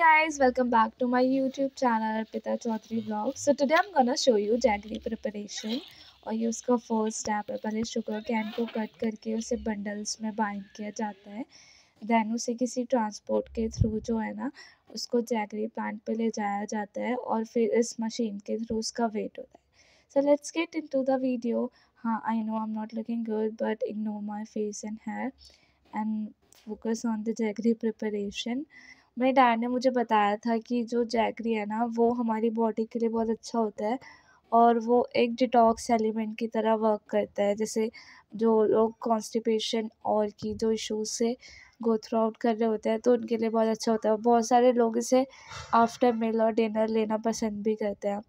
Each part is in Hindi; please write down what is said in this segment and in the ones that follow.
guys, welcome back to my YouTube channel Arpita Chaudhary Vlogs. So today I'm gonna show you jaggery preparation और ये उसका फर्स्ट स्टेप है। पहले शुगर कैन को कट करके उसे बंडल्स में बाइंड किया जाता है, देन उसे किसी ट्रांसपोर्ट के थ्रू जो है ना उसको जैगरी प्लांट पे ले जाया जाता है और फिर इस मशीन के थ्रू उसका वेट होता है। So let's get into the video. हाँ, I know I am not looking good but ignore my face and hair and focus on the jaggery preparation. मेरे डैड ने मुझे बताया था कि जो जैगरी है ना वो हमारी बॉडी के लिए बहुत अच्छा होता है और वो एक डिटॉक्स एलिमेंट की तरह वर्क करता है। जैसे जो लोग कॉन्स्टिपेशन और की जो इश्यूज से गो थ्रू आउट कर रहे होते हैं तो उनके लिए बहुत अच्छा होता है। बहुत सारे लोग इसे आफ्टर मील और डिनर लेना पसंद भी करते हैं।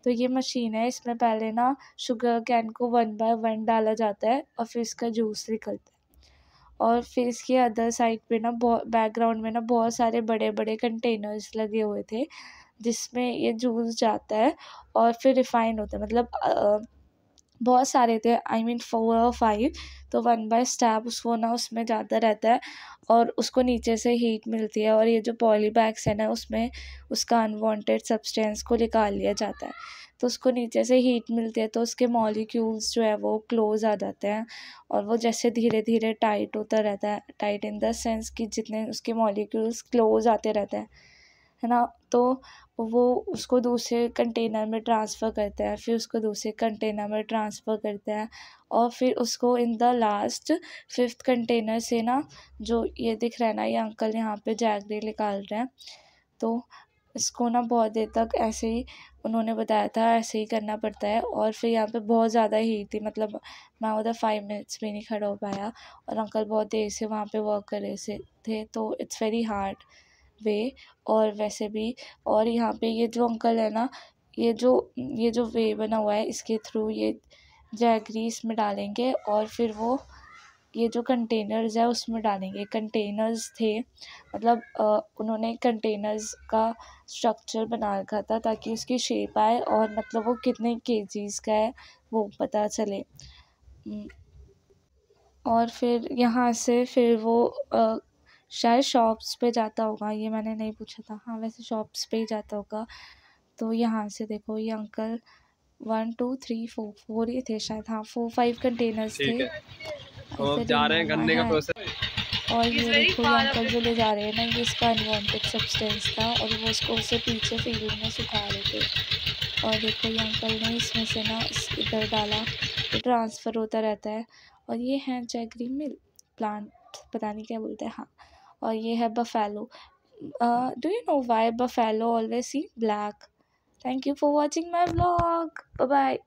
तो ये मशीन है, इसमें पहले ना शुगर कैन को 1 बाय 1 डाला जाता है और फिर इसका जूस निकलता है और फिर इसके अदर साइड पे ना बैकग्राउंड में ना बहुत सारे बड़े बड़े कंटेनर्स लगे हुए थे जिसमें ये जूस जाता है और फिर रिफाइन होता है। मतलब बहुत सारे थे, आई मीन 4 और 5। तो 1 बाय स्टैप उसको ना उसमें जाता रहता है और उसको नीचे से हीट मिलती है और ये जो पॉली बैग्स है ना उसमें उसका अनवांटेड सब्सटेंस को निकाल लिया जाता है। तो उसको नीचे से हीट मिलती है तो उसके मॉलिक्यूल्स जो है वो क्लोज आ जाते हैं और वो जैसे धीरे धीरे टाइट होता रहता है, टाइट इन द सेंस कि जितने उसके मॉलिक्यूल्स क्लोज आते रहते हैं, है ना। तो वो उसको दूसरे कंटेनर में ट्रांसफ़र करते हैं, फिर उसको दूसरे कंटेनर में ट्रांसफ़र करते हैं और फिर उसको in the last 5th container से ना जो ये दिख रहा है ना, ये अंकल यहाँ पे जैगरी निकाल रहे हैं। तो इसको ना बहुत देर तक ऐसे ही उन्होंने बताया था ऐसे ही करना पड़ता है और फिर यहाँ पे बहुत ज़्यादा हीट थी, मतलब मैं उधर 5 मिनट्स भी नहीं खड़ा हो पाया और अंकल बहुत देर से वहाँ पे वर्क कर रहे से थे। तो इट्स वेरी हार्ड वे। और वैसे भी और यहाँ पे ये जो अंकल है ना, ये जो वे बना हुआ है इसके थ्रू ये जैगरी इसमें डालेंगे और फिर वो ये जो कंटेनर्स है उसमें डालेंगे। कंटेनर्स थे, मतलब उन्होंने कंटेनर्स का स्ट्रक्चर बना रखा था ताकि उसकी शेप आए और मतलब वो कितने केजीज़ का है वो पता चले। और फिर यहाँ से फिर वो शायद शॉप्स पे जाता होगा, ये मैंने नहीं पूछा था। हाँ, वैसे शॉप्स पे ही जाता होगा। तो यहाँ से देखो ये अंकल 1 2 3 4 ही थे शायद, हाँ 4-5 कंटेनर्स थे। हम जा रहे हैं गन्ने का प्रोसेस। और ये देखो ये अंकल जो ले जा रहे हैं ना, ये इसका अनवांटेड सब्सटेंस था और वो उसको उससे पीछे फील्ड में सुखा रहे थे। और देखो ये अंकल ने इसमें से ना इधर डाला तो ट्रांसफ़र होता रहता है। और ये है जैगरी मिल प्लांट, पता नहीं क्या बोलते हैं। हाँ, और ये है buffalo. Do you know why buffalo always see black? Thank you for watching my vlog, bye bye.